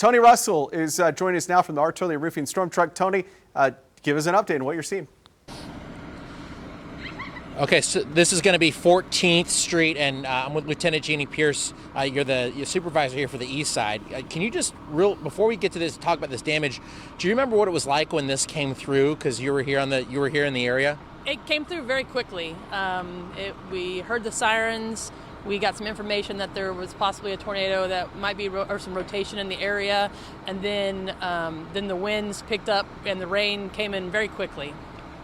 Tony Russell is joining us now from the Artillery Roofing Storm Truck. Tony, give us an update on what you're seeing. Okay, so this is going to be 14th Street, and I'm with Lieutenant Jeannie Pierce. You're the supervisor here for the east side. Can you just, before we get to this, talk about this damage? Do you remember what it was like when this came through? Because you were here in the area. It came through very quickly. We heard the sirens. We got some information that there was possibly a tornado that might be, or some rotation in the area, and then the winds picked up and the rain came in very quickly.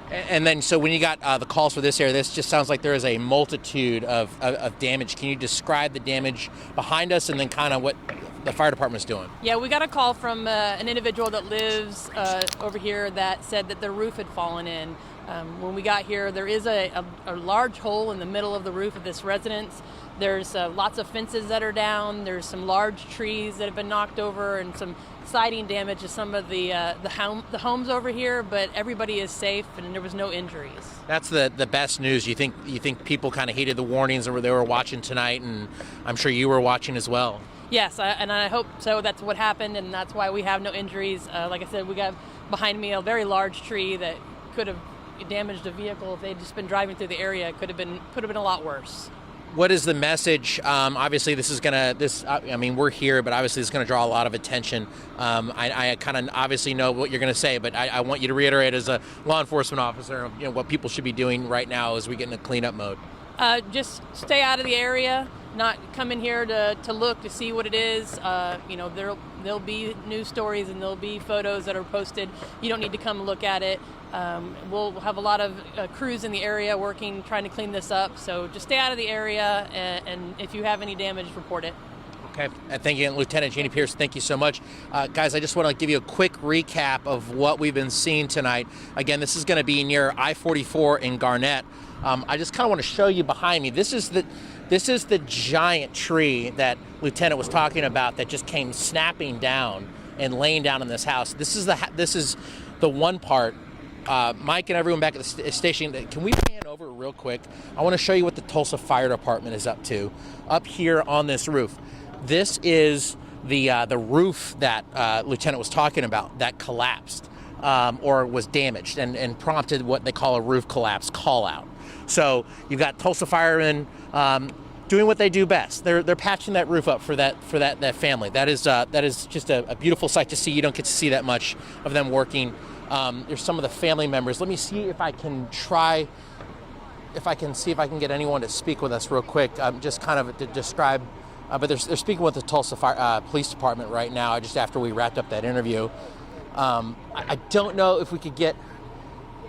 And then, so when you got the calls for this area, this just sounds like there is a multitude of damage. Can you describe the damage behind us and then kind of what the fire department's doing? Yeah, we got a call from an individual that lives over here that said that the roof had fallen in. When we got here, there is a large hole in the middle of the roof of this residence. There's lots of fences that are down. There's some large trees that have been knocked over and some siding damage to some of the homes over here, but everybody is safe and there was no injuries. That's the best news. You think people kind of heeded the warnings that they were watching tonight, and I'm sure you were watching as well. Yes, and I hope so. That's what happened, and that's why we have no injuries. Like I said, we got behind me a very large tree that could have damaged a vehicle if they'd just been driving through the area. It could have been a lot worse. What is the message? Obviously, we're here, but obviously it's going to draw a lot of attention. I kind of obviously know what you're going to say, but I want you to reiterate as a law enforcement officer, what people should be doing right now as we get into cleanup mode. Just stay out of the area, not come in here to look to see what it is. There'll be news stories and there'll be photos that are posted. You don't need to come look at it. We'll have a lot of crews in the area working, trying to clean this up. So just stay out of the area, and if you have any damage, report it. Okay, thank you, Lieutenant Jeannie Pierce. Thank you so much. Guys, I just want to give you a quick recap of what we've been seeing tonight. Again, this is going to be near I-44 in Garnett. I just kind of want to show you behind me. This is the giant tree that Lieutenant was talking about that just came snapping down and laying down in this house. This is the one part. Mike and everyone back at the station, can we pan over real quick? I want to show you what the Tulsa Fire Department is up to, up here on this roof. This is the roof that Lieutenant was talking about that collapsed or was damaged and prompted what they call a roof collapse call out. So you've got Tulsa firemen doing what they do best. They're patching that roof up for that family. That is just a beautiful sight to see. You don't get to see that much of them working. There's some of the family members. Let me see if I can get anyone to speak with us real quick. Just kind of to describe. But they're speaking with the Tulsa Police Department right now, just after we wrapped up that interview. I don't know if we could get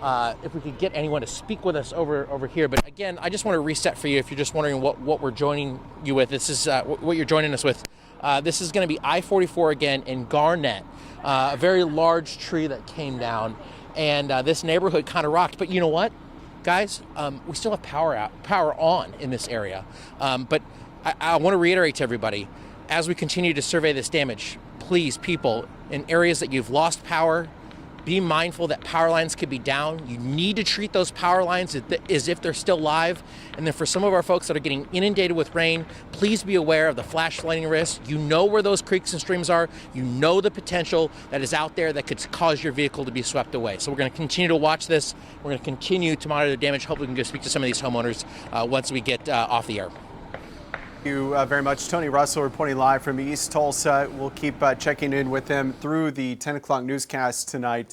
anyone to speak with us over here. But again, I just want to reset for you if you're just wondering what we're joining you with. This is what you're joining us with. This is going to be I-44 again in Garnett. A very large tree that came down, and this neighborhood kind of rocked. But you know what, guys? We still have power on in this area. But I want to reiterate to everybody, as we continue to survey this damage, please, people, in areas that you've lost power, be mindful that power lines could be down. You need to treat those power lines as if they're still live. And then for some of our folks that are getting inundated with rain, please be aware of the flash flooding risk. You know where those creeks and streams are. You know the potential that is out there that could cause your vehicle to be swept away. So we're going to continue to watch this. We're going to continue to monitor the damage. Hopefully we can go speak to some of these homeowners once we get off the air. Thank you very much. Tony Russell reporting live from East Tulsa. We'll keep checking in with them through the 10 o'clock newscast tonight.